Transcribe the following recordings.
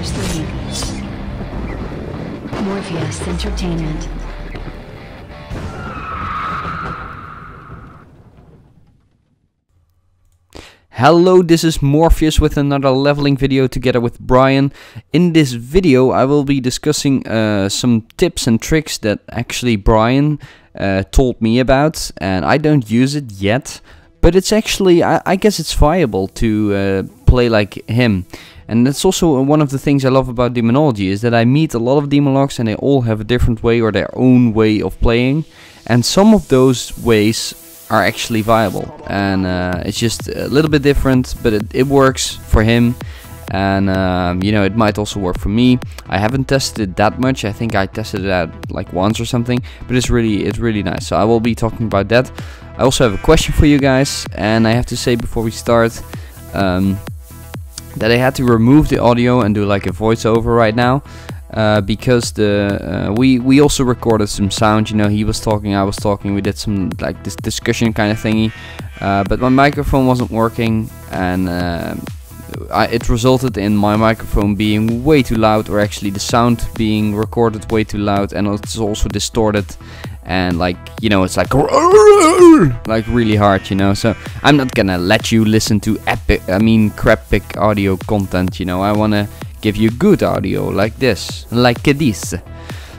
Gamers 3. Morpheus Entertainment. Hello, this is Morpheus with another leveling video together with Brian. In this video I will be discussing some tips and tricks that actually Brian told me about, and I don't use it yet, but it's actually, I guess it's viable to play like him. And that's also one of the things I love about Demonology, is that I meet a lot of Demologs and they all have a different way or their own way of playing, and some of those ways are actually viable, and it's just a little bit different, but it works for him, and you know, it might also work for me. I haven't tested it that much. I think I tested it out like once or something, but it's really nice. So I will be talking about that. I also have a question for you guys, and I have to say before we start that I had to remove the audio and do like a voiceover right now. Because we also recorded some sound, you know, he was talking, I was talking, we did some like this discussion kind of thingy, but my microphone wasn't working, and it resulted in my microphone being way too loud, or actually the sound being recorded way too loud, and it's also distorted, and like, you know, it's like really hard, you know. So I'm not gonna let you listen to crap audio content, you know. I wanna give you good audio like this,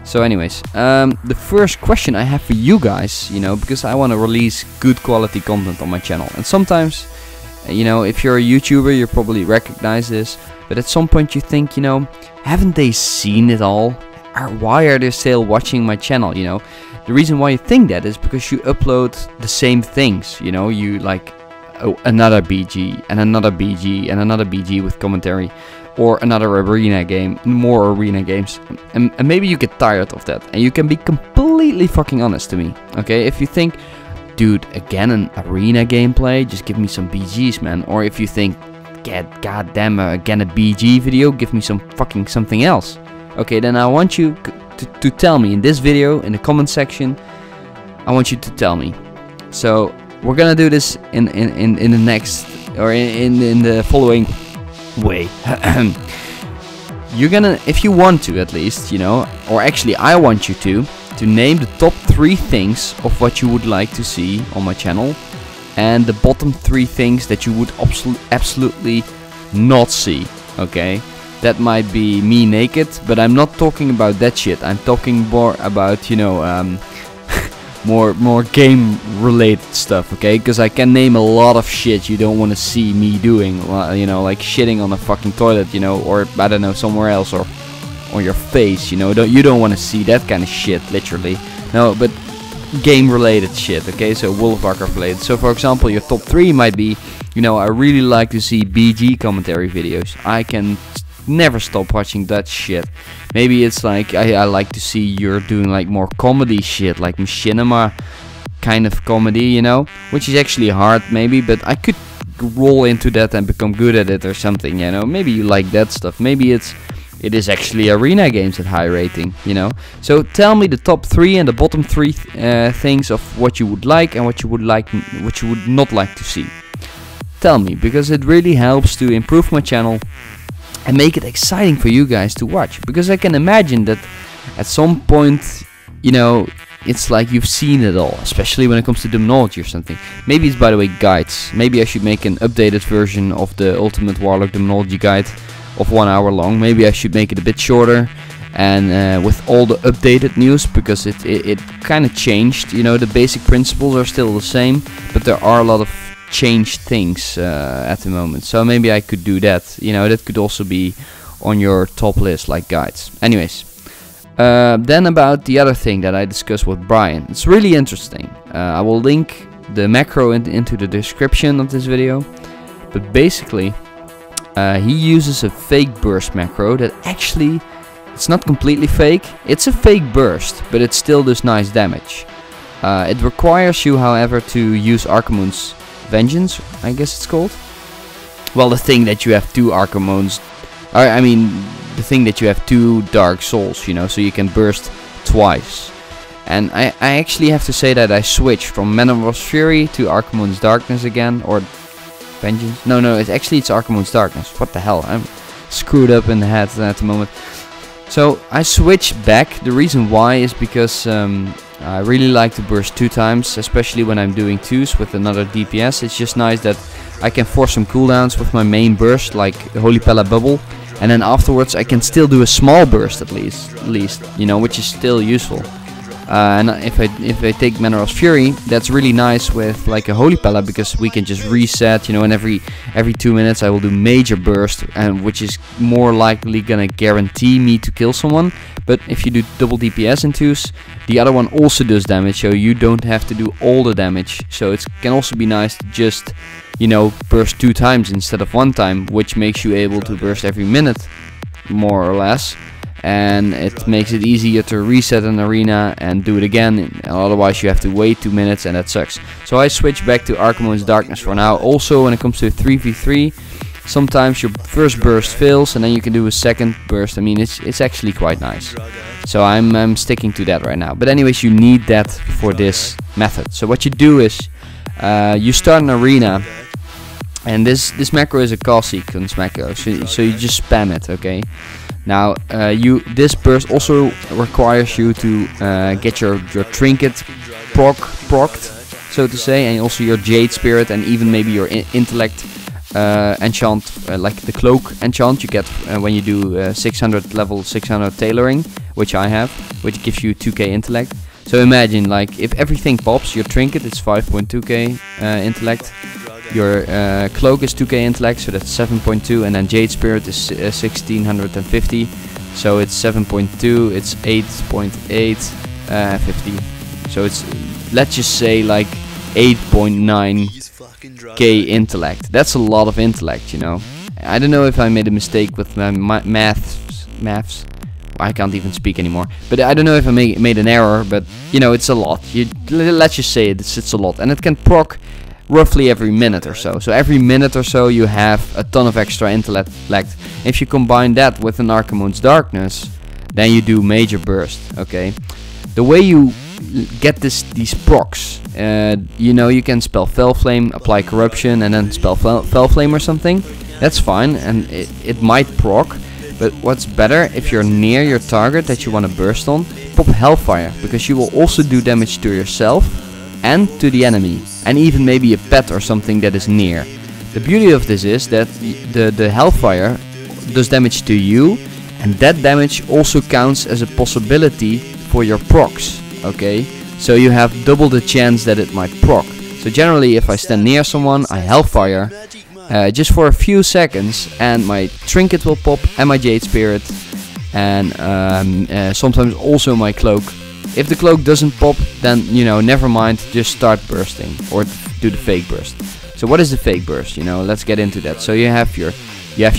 So anyways, the first question I have for you guys, you know, because I want to release good quality content on my channel, and sometimes, you know, if you're a YouTuber, you probably recognize this, but at some point you think, you know, haven't they seen it all? Why are they still watching my channel, you know? The reason why you think that is because you upload the same things, you know, you like, oh, another BG, and another BG, and another BG with commentary, or another arena game, more arena games, and maybe you get tired of that, and you can be completely fucking honest to me, okay? If you think, dude, again an arena gameplay, just give me some BGs, man. Or if you think, goddamn, again a BG video, give me some fucking something else. Okay, then I want you to tell me in this video, in the comment section. I want you to tell me. So we're gonna do this in the next, or in the following way. You're gonna, if you want to at least, you know, or actually I want you to name the top 3 things of what you would like to see on my channel, and the bottom 3 things that you would absolutely not see, okay? That might be me naked, but I'm not talking about that shit. I'm talking more about, you know, more game related stuff, okay? Because I can name a lot of shit you don't want to see me doing, you know, like shitting on a fucking toilet, you know, or I don't know, somewhere else, or on your face, you know. You don't want to see that kind of shit, literally. No, but game related shit, okay? So World of Warcraft related. So for example, your top 3 might be, you know, I really like to see BG commentary videos. I can never stop watching that shit. Maybe it's like I like to see you're doing like more comedy shit, like machinima kind of comedy, you know, which is actually hard maybe, but I could roll into that and become good at it or something, you know. Maybe you like that stuff. Maybe it is actually arena games at high rating, you know. So tell me the top 3 and the bottom 3 things of what you would like and what you would not like to see. Tell me, because it really helps to improve my channel and make it exciting for you guys to watch, because I can imagine that at some point, you know, it's like you've seen it all, especially when it comes to Demonology or something. Maybe it's, by the way, guides. Maybe I should make an updated version of the Ultimate Warlock Demonology guide of 1 hour long. Maybe I should make it a bit shorter, and with all the updated news, because it kind of changed, you know. The basic principles are still the same, but there are a lot of changed things at the moment. So maybe I could do that, you know. That could also be on your top list, like guides. Anyways, then about the other thing that I discussed with Brian, it's really interesting. I will link the macro into the description of this video, but basically he uses a fake burst macro that actually, it's not completely fake. It's a fake burst, but it still does nice damage. It requires you, however, to use Archimonde's Vengeance, I guess it's called. Well, the thing that you have 2 Archimondes, I mean, the thing that you have 2 Dark Souls, you know, so you can burst twice. And I actually have to say that I switched from Metamorphosis Fury to Archimonde's Darkness again, or Vengeance. No, it's Archimonde's Darkness. What the hell? screwed up in the head at the moment. So I switched back. The reason why is because I really like to burst 2 times, especially when I'm doing 2s with another DPS. It's just nice that I can force some cooldowns with my main burst, like Holy Pella Bubble, and then afterwards I can still do a small burst at least, you know, which is still useful. And if I take Mineral's Fury, that's really nice with like a Holy Pella, because we can just reset, you know, and every 2 minutes I will do major burst, and which is more likely gonna guarantee me to kill someone. But if you do double DPS in 2s, the other one also does damage, so you don't have to do all the damage. So it can also be nice to just, you know, burst 2 times instead of 1 time, which makes you able to burst every minute, more or less. And it makes it easier to reset an arena and do it again, and otherwise you have to wait 2 minutes, and that sucks. So I switch back to Archimonde's Darkness for now. Also, when it comes to 3v3, sometimes your first burst fails and then you can do a second burst. I mean, it's actually quite nice. So I'm sticking to that right now. But anyways, you need that for this method. So what you do is you start an arena, and this macro is a cast sequence macro, so you just spam it, okay? Now this burst also requires you to get your trinket procced, so to say, and also your Jade Spirit, and even maybe your intellect enchant, like the cloak enchant you get when you do 600 level 600 tailoring, which I have, which gives you 2k intellect. So imagine, like, if everything pops, your trinket is 5.2k intellect, your cloak is 2k intellect, so that's 7.2, and then Jade Spirit is 1650, so it's 7.2, it's 8.8, 50. So it's, let's just say, like 8.9k intellect. That's a lot of intellect, you know. I don't know if I made a mistake with my maths. I can't even speak anymore. But I don't know if I made an error, but you know, it's a lot. Let's just say it's a lot, and it can proc roughly every minute or so. So every minute or so you have a ton of extra intellect. If you combine that with an Archimonde's Darkness, then you do major burst, okay? The way you get these procs, you know, you can spell Fell Flame, apply Corruption, and then spell Fell Flame or something. That's fine, and it might proc. But what's better, if you're near your target that you want to burst on, pop Hellfire, because you will also do damage to yourself and to the enemy, and even maybe a pet or something that is near. The beauty of this is that the Hellfire does damage to you, and that damage also counts as a possibility for your procs, okay? So you have double the chance that it might proc. So generally, if I stand near someone, I Hellfire just for a few seconds, and my trinket will pop, and my Jade Spirit, and sometimes also my cloak. If the cloak doesn't pop, then, you know, never mind, just start bursting, or do the fake burst. So what is the fake burst? You know, let's get into that. So you have your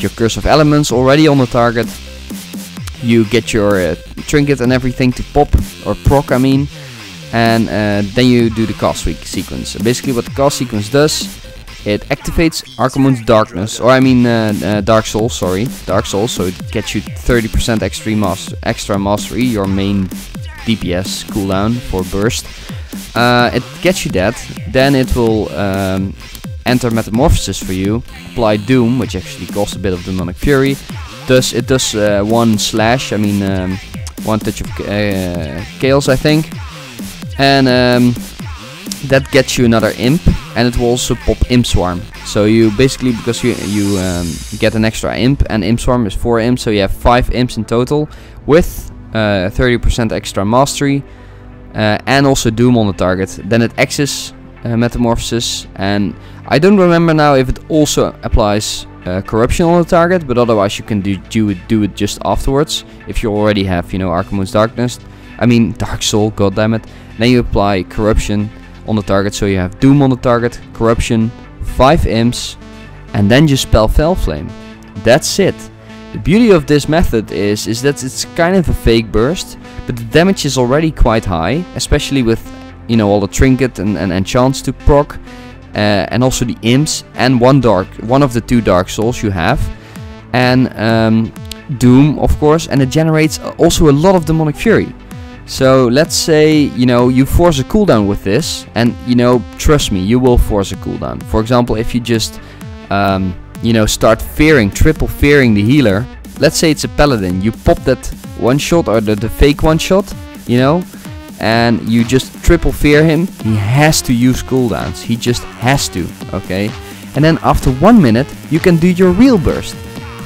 Curse of Elements already on the target. You get your trinket and everything to pop, or proc, I mean, and then you do the cast sequence. So basically what the cast sequence does, it activates Archimonde's Darkness, or I mean Dark Souls, so it gets you 30% extra mastery, your main DPS cooldown for burst. It gets you that, then it will enter Metamorphosis for you, apply Doom, which actually costs a bit of Demonic Fury. It does one slash, I mean one touch of chaos, I think, and that gets you another imp, and it will also pop Imp Swarm. So you basically, because you get an extra imp, and Imp Swarm is 4 imps, so you have 5 imps in total with 30% extra mastery, and also Doom on the target. Then it X's Metamorphosis, and I don't remember now if it also applies Corruption on the target, but otherwise you can do it just afterwards if you already have, you know, Archimonde's Darkness. I mean Dark Soul, goddammit. Then you apply Corruption on the target, so you have Doom on the target, Corruption, 5 imps, and then just spell Fell Flame. That's it. The beauty of this method is that it's kind of a fake burst, but the damage is already quite high, especially with, you know, all the trinket and enchants to proc, and also the imps, and one of the 2 Dark Souls you have, and Doom, of course, and it generates also a lot of Demonic Fury. So let's say, you know, you force a cooldown with this, and, you know, trust me, you will force a cooldown. For example, if you just you know, start fearing, triple fearing the healer. Let's say it's a paladin. You pop that one shot or the fake one shot, you know, and you just triple fear him. He has to use cooldowns. He just has to, okay? And then after 1 minute, you can do your real burst.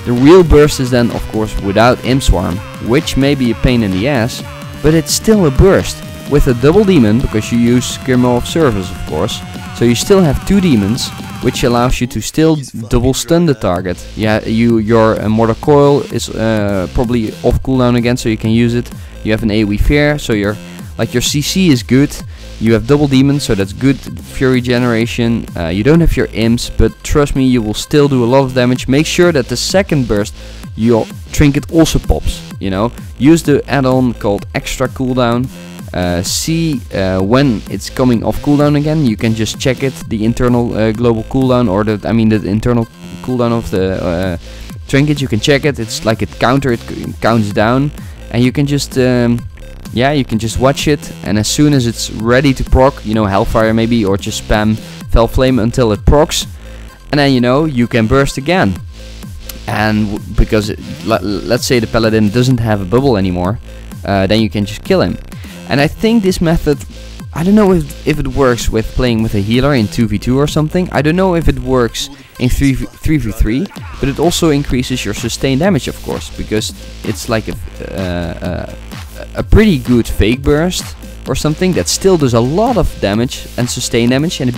The real burst is then, of course, without Imp Swarm, which may be a pain in the ass, but it's still a burst with a double demon, because you use Grimoire of Service, of course. So you still have 2 demons, which allows you to still double stun the target. Yeah, your Mortar Coil is probably off cooldown again, so you can use it. You have an AoE Fear, so your CC is good. You have double demons, so that's good fury generation. You don't have your imps, but trust me, you will still do a lot of damage. Make sure that the second burst, your trinket also pops. You know, use the add-on called extra cooldown. See when it's coming off cooldown again. You can just check it, the internal global cooldown, or the internal cooldown of the trinket. You can check it. It's like it counts down, and you can just yeah, you can just watch it, and as soon as it's ready to proc, you know, Hellfire maybe, or just spam Fell Flame until it procs, and then, you know, you can burst again. And because let's say the paladin doesn't have a bubble anymore, then you can just kill him. And I think this method, I don't know if it works with playing with a healer in 2v2 or something. I don't know if it works in 3v3, but it also increases your sustained damage, of course, because it's like a pretty good fake burst or something that still does a lot of damage and sustained damage. And the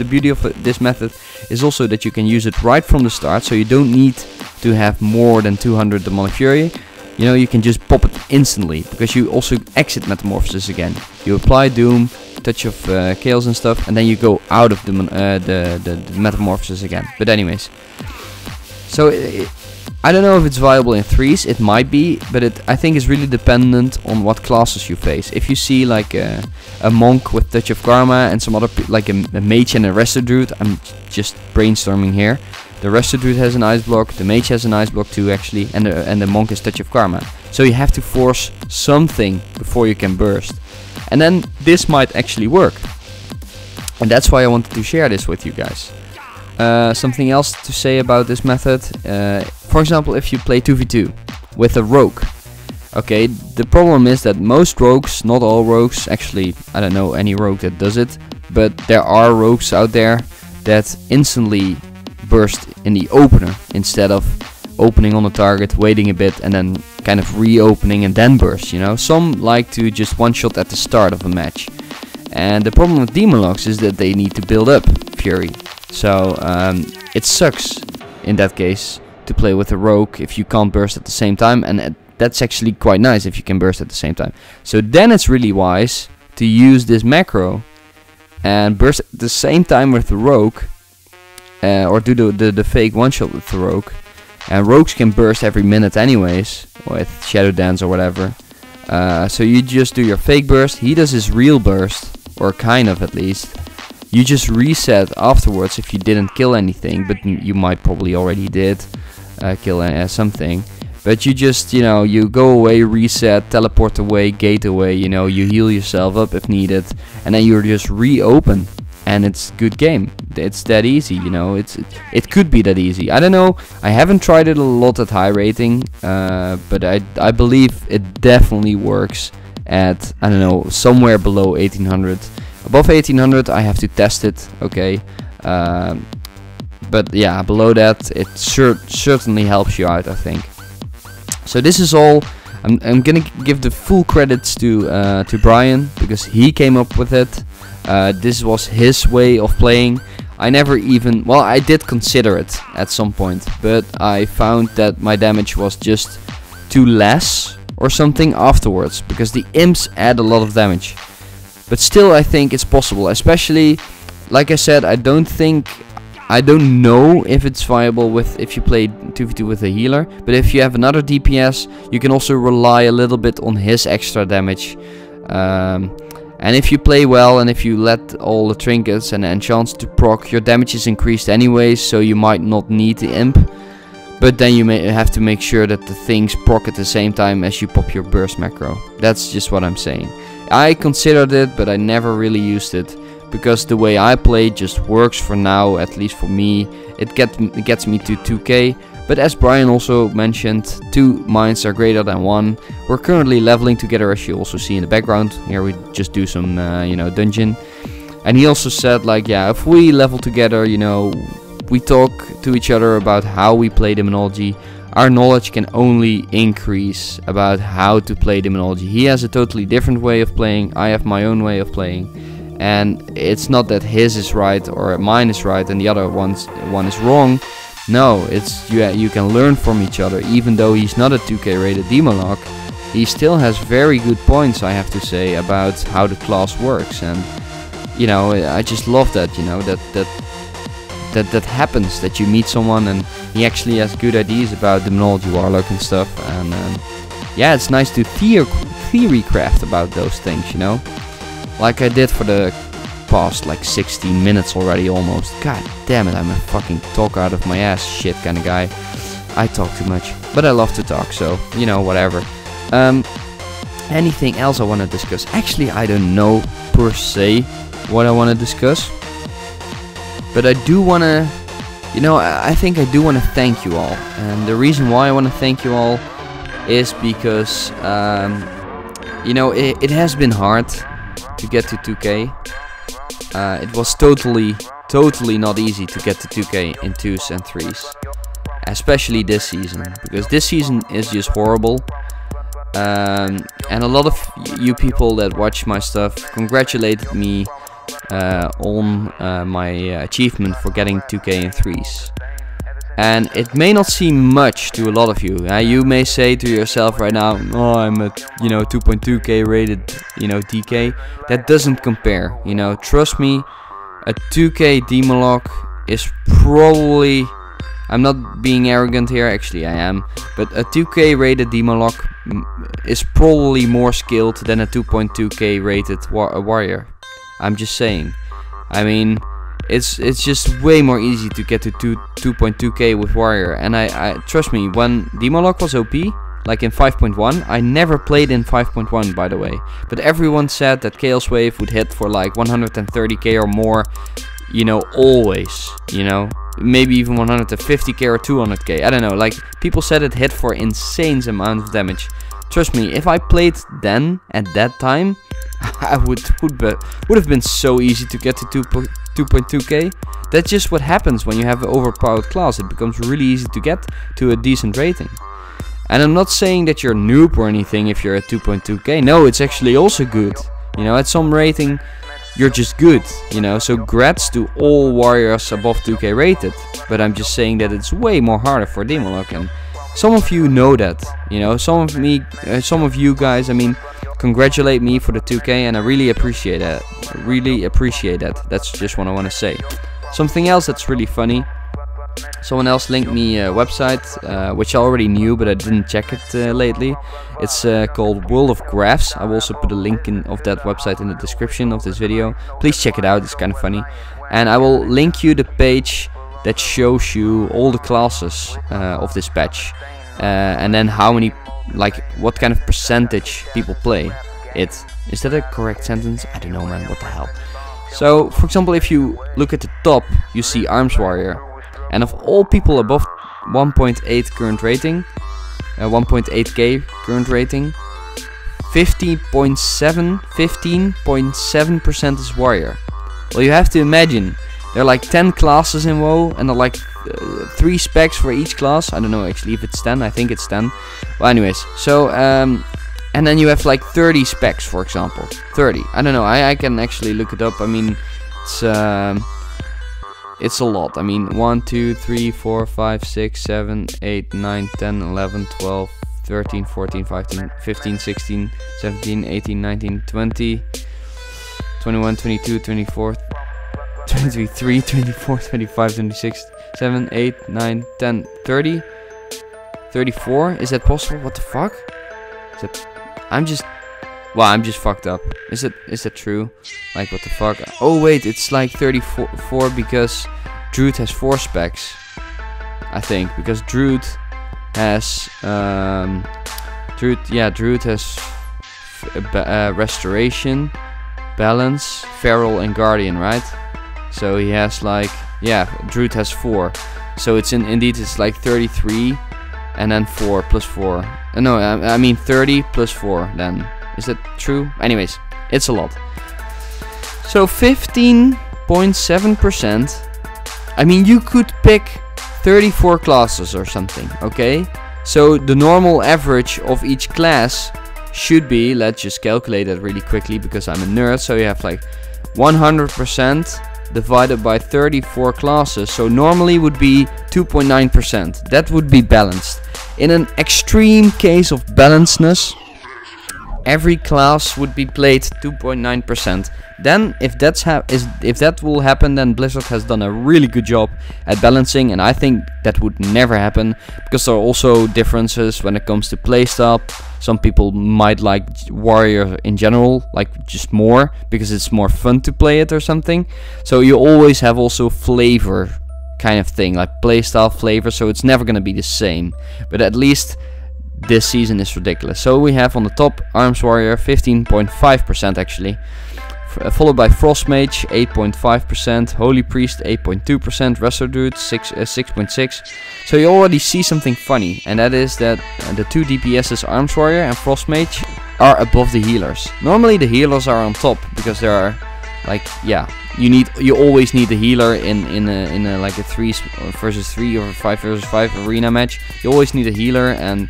beauty of this method is also that you can use it right from the start, so you don't need to have more than 200 Demonic Fury. You know, you can just pop it instantly, because you also exit Metamorphosis again. You apply Doom, touch of Chaos and stuff, and then you go out of the Metamorphosis again. But anyways, so I don't know if it's viable in 3s, it might be, but I think it's really dependent on what classes you face. If you see like a monk with Touch of Karma and some other, like a mage and a Resto Druid, I'm just brainstorming here. The Resto Druid has an ice block, the mage has an ice block too actually, and the monk has Touch of Karma. So you have to force something before you can burst. And then this might actually work. And that's why I wanted to share this with you guys. Something else to say about this method, for example, if you play 2v2 with a rogue, okay, the problem is that most rogues, not all rogues, actually I don't know any rogue that does it, but there are rogues out there that instantly burst in the opener instead of opening on the target, waiting a bit and then kind of reopening and then burst, you know. Some like to just one shot at the start of a match, and the problem with Demologs is that they need to build up fury. So it sucks in that case to play with a rogue if you can't burst at the same time, and that's actually quite nice if you can burst at the same time. So then it's really wise to use this macro and burst at the same time with the rogue, or do the fake one shot with the rogue. And rogues can burst every minute anyways with Shadow Dance or whatever. So you just do your fake burst, he does his real burst, or kind of at least. You just reset afterwards if you didn't kill anything, but you might probably already did kill something. But you just, you know, you go away, reset, teleport away, gate away, you know, you heal yourself up if needed, and then you're just reopen, and it's good game. It's that easy, you know. It could be that easy. I don't know. I haven't tried it a lot at high rating, but I believe it definitely works at, I don't know, somewhere below 1800. Above 1800 I have to test it, okay, but yeah, below that it certainly helps you out, I think. So this is all. I'm gonna give the full credits to Brian, because he came up with it. This was his way of playing. I never even, well, I did consider it at some point, but I found that my damage was just too less or something afterwards, because the imps add a lot of damage. But still, I think it's possible, especially, like I said, I don't know if it's viable with if you play 2v2 with a healer, but if you have another DPS, you can also rely a little bit on his extra damage. And if you play well, and if you let all the trinkets and enchants to proc, your damage is increased anyways, so you might not need the imp. But then you may have to make sure that the things proc at the same time as you pop your burst macro. That's just what I'm saying. I considered it, but I never really used it. because the way I play just works for now, at least for me. It gets me to 2k. But as Brian also mentioned, 2 minds are greater than 1. We're currently leveling together, as you also see in the background. Here we just do some, you know, dungeon. And he also said, like, yeah, if we level together, you know, we talk to each other about how we play Demonology, our knowledge can only increase about how to play Demonology. He has a totally different way of playing, I have my own way of playing. And it's not that his is right or mine is right and the other one is wrong. No, it's you can learn from each other. Even though he's not a 2k rated Demolock, he still has very good points, I have to say, about how the class works. And you know, I just love that, you know, that happens, that you meet someone and he actually has good ideas about Demonology, Warlock and stuff. And yeah, it's nice to theory craft about those things, you know, like I did for the past like 16 minutes already almost. God damn it, I'm a fucking talk out of my ass shit kind of guy. I talk too much, but I love to talk, so you know, whatever. Anything else I want to discuss? Actually, I don't know per se what I want to discuss, but I do want to, you know, I think I do want to thank you all. And the reason why I want to thank you all is because you know, it has been hard to get to 2k. It was totally not easy to get to 2k in 2s and 3s, especially this season, because this season is just horrible. And a lot of you people that watch my stuff congratulated me on my achievement for getting 2k in 3s. And it may not seem much to a lot of you. You may say to yourself right now, oh, I'm at, you know, 2.2k rated, you know, DK. That doesn't compare, you know. Trust me, a 2k Demolock is probably, I'm not being arrogant here, actually I am, but a 2k rated Demolock is probably more skilled than a 2.2k rated warrior. I'm just saying. I mean, it's just way more easy to get to 2.2k with warrior. And I trust me, when Demolock was OP, like in 5.1, I never played in 5.1 by the way, but everyone said that Chaos Wave would hit for like 130k or more, you know, always, you know, maybe even 150k or 200k, I don't know, like people said it hit for insane amount of damage. Trust me, if I played then at that time, I would have been so easy to get to 2.2k. That's just what happens when you have an overpowered class. It becomes really easy to get to a decent rating. And I'm not saying that you're a noob or anything if you're at 2.2k. No, it's actually also good. You know, at some rating, you're just good. You know, so grats to all warriors above 2k rated. But I'm just saying that it's way more harder for Demolock, and some of you know that. You know, some of you guys, I mean, congratulate me for the 2k, and I really appreciate that. That's just what I want to say. Something else that's really funny, someone else linked me a website which I already knew, but I didn't check it lately. It's called World of Graphs. I will also put a link of that website in the description of this video. Please check it out, it's kind of funny. And I will link you the page that shows you all the classes of this patch, and then how many, like what kind of percentage people play it. Is that a correct sentence? I don't know, man, what the hell. So for example, if you look at the top, you see Arms Warrior, and of all people above 1.8 current rating, 1.8k current rating, 15.7% is Warrior. Well, you have to imagine, there are like 10 classes in WoW, and there are like 3 specs for each class. I don't know actually if it's 10, I think it's 10. Well, anyways, so and then you have like 30 specs, for example. 30, I don't know, I can actually look it up. I mean, it's a lot. I mean, 1, 2, 3, 4, 5, 6, 7, 8, 9, 10, 11, 12, 13, 14, 15, 16, 17, 18, 19, 20, 21, 22, 24, 23, 24, 25, 26, 7, 8, 9, 10, 30, 34. Is that possible? What the fuck? Is that, I'm just fucked up. Is that true? Like, what the fuck? Oh wait, it's like 34 because Druid has 4 specs, I think, because Druid has Druid has restoration, balance, Feral and Guardian, right? So he has like, yeah, Druid has 4. So it's indeed it's like 33 and then 4 plus 4. No, I mean 30 plus 4 then. Is that true? Anyways, it's a lot. So 15.7%. I mean, you could pick 34 classes or something, okay? So the normal average of each class should be, let's just calculate it really quickly because I'm a nerd. So you have like 100% divided by 34 classes. So normally would be 2.9%. That would be balanced. In an extreme case of balancedness, every class would be played 2.9%. Then if that will happen, then Blizzard has done a really good job at balancing, and I think that would never happen because there are also differences when it comes to playstyle. Some people might like Warrior in general, like just more because it's more fun to play it or something. So you always have also flavor kind of thing, like playstyle flavor, so it's never gonna be the same. But at least this season is ridiculous. So we have on the top Arms Warrior 15.5% actually, followed by Frost Mage 8.5%, Holy Priest 8.2%, Wrestler Druid 6.6%. So you already see something funny, and that is that the 2 DPSs Arms Warrior and Frost Mage are above the healers. Normally the healers are on top because there are like, yeah, you always need the healer in a like a 3 versus 3 or 5 versus 5 arena match. You always need a healer, and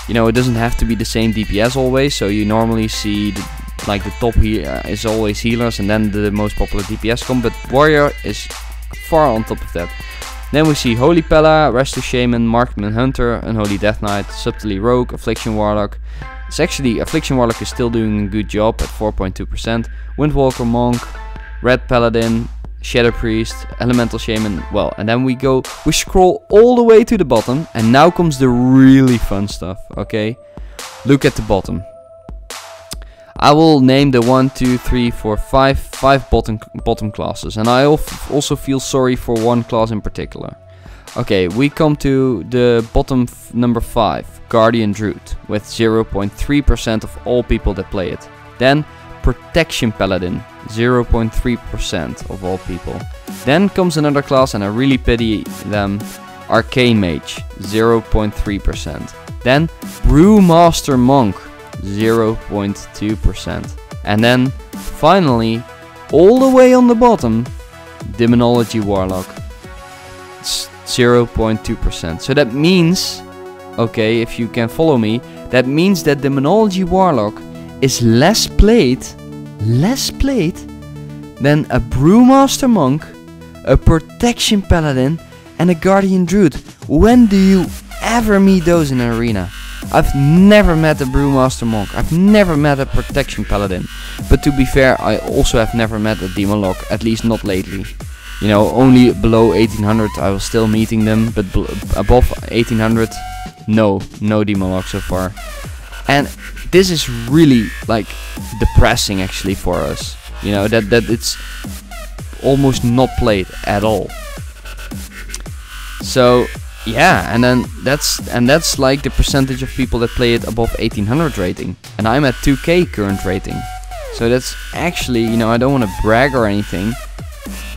you know, it doesn't have to be the same DPS always. So you normally see like the top here is always healers, and then the most popular DPS come, but Warrior is far on top of that. Then we see Holy Pella, Rescue Shaman, Marksman Hunter, Unholy Death Knight, Subtly Rogue, Affliction Warlock. It's actually, Affliction Warlock is still doing a good job at 4.2%. Windwalker Monk, Red Paladin, Shadow Priest, Elemental Shaman. Well, and then we scroll all the way to the bottom, and now comes the really fun stuff, okay? Look at the bottom. I will name the 5 bottom classes, and I also feel sorry for one class in particular. Okay, we come to the bottom number 5, Guardian Druid, with 0.3% of all people that play it. Then Protection Paladin, 0.3% of all people. Then comes another class, and I really pity them, Arcane Mage, 0.3%. Then Brewmaster Monk, 0.2%. And then finally, all the way on the bottom, Demonology Warlock, 0.2%. So that means, okay, if you can follow me, that means that Demonology Warlock is less played than a Brewmaster Monk, a Protection Paladin, and a Guardian Druid. When do you ever meet those in an arena? I've never met a Brewmaster Monk, I've never met a Protection Paladin. But to be fair, I also have never met a Demolock, at least not lately. You know, only below 1800 I was still meeting them, but above 1800, no Demolock so far. And this is really like depressing actually for us. You know, that it's almost not played at all. So yeah, and then that's like the percentage of people that play it above 1800 rating, and I'm at 2k current rating. So that's actually, you know, I don't want to brag or anything,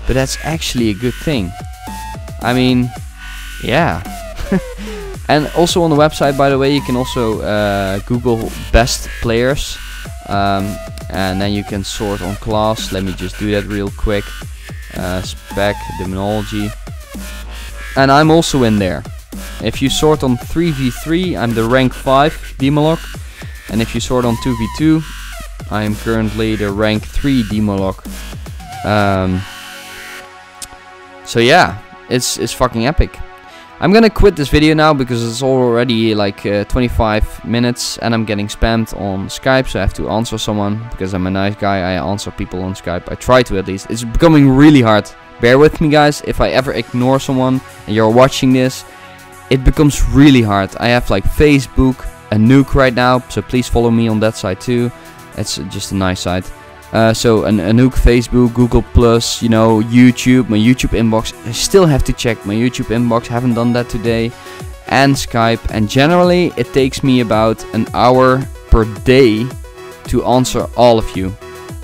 but that's actually a good thing. I mean, yeah. And also on the website, by the way, you can also Google best players, and then you can sort on class. Let me just do that real quick. Spec, Demonology. And I'm also in there. If you sort on 3v3, I'm the rank 5 Demolock. And if you sort on 2v2, I am currently the rank 3 Demolock. So yeah, it's fucking epic. I'm gonna quit this video now because it's already like 25 minutes and I'm getting spammed on Skype, so I have to answer someone because I'm a nice guy. I answer people on Skype. I try to, at least. It's becoming really hard. Bear with me, guys. If I ever ignore someone and you're watching this, it becomes really hard. I have like Facebook, a nuke right now, so please follow me on that side too. It's just a nice site. So a nuke, Facebook, Google Plus, you know, YouTube, my YouTube inbox. I still have to check my YouTube inbox. Haven't done that today, and Skype. And generally, it takes me about an hour per day to answer all of you.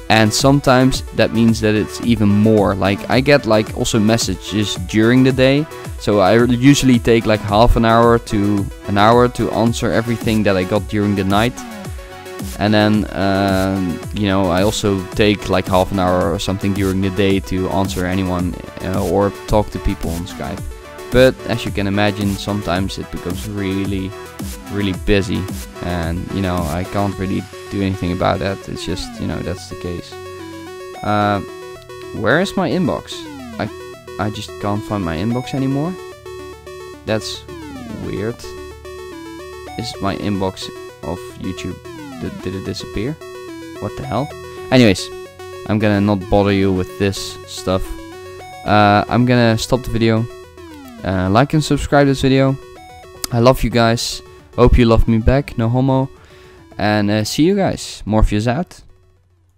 and sometimes that means that it's even more. Like I get like also messages during the day, so I usually take like half an hour to an hour to answer everything that I got during the night. And then you know, I also take like half an hour or something during the day to answer anyone or talk to people on Skype. But as you can imagine, sometimes it becomes really busy, and you know, I can't really do anything about that. It's just, you know, that's the case. Where is my inbox? I just can't find my inbox anymore. That's weird. Is my inbox of YouTube, did it disappear? What the hell? Anyways, I'm gonna not bother you with this stuff. I'm gonna stop the video. Like and subscribe this video. I love you guys. Hope you love me back. No homo. And see you guys. Morpheus out.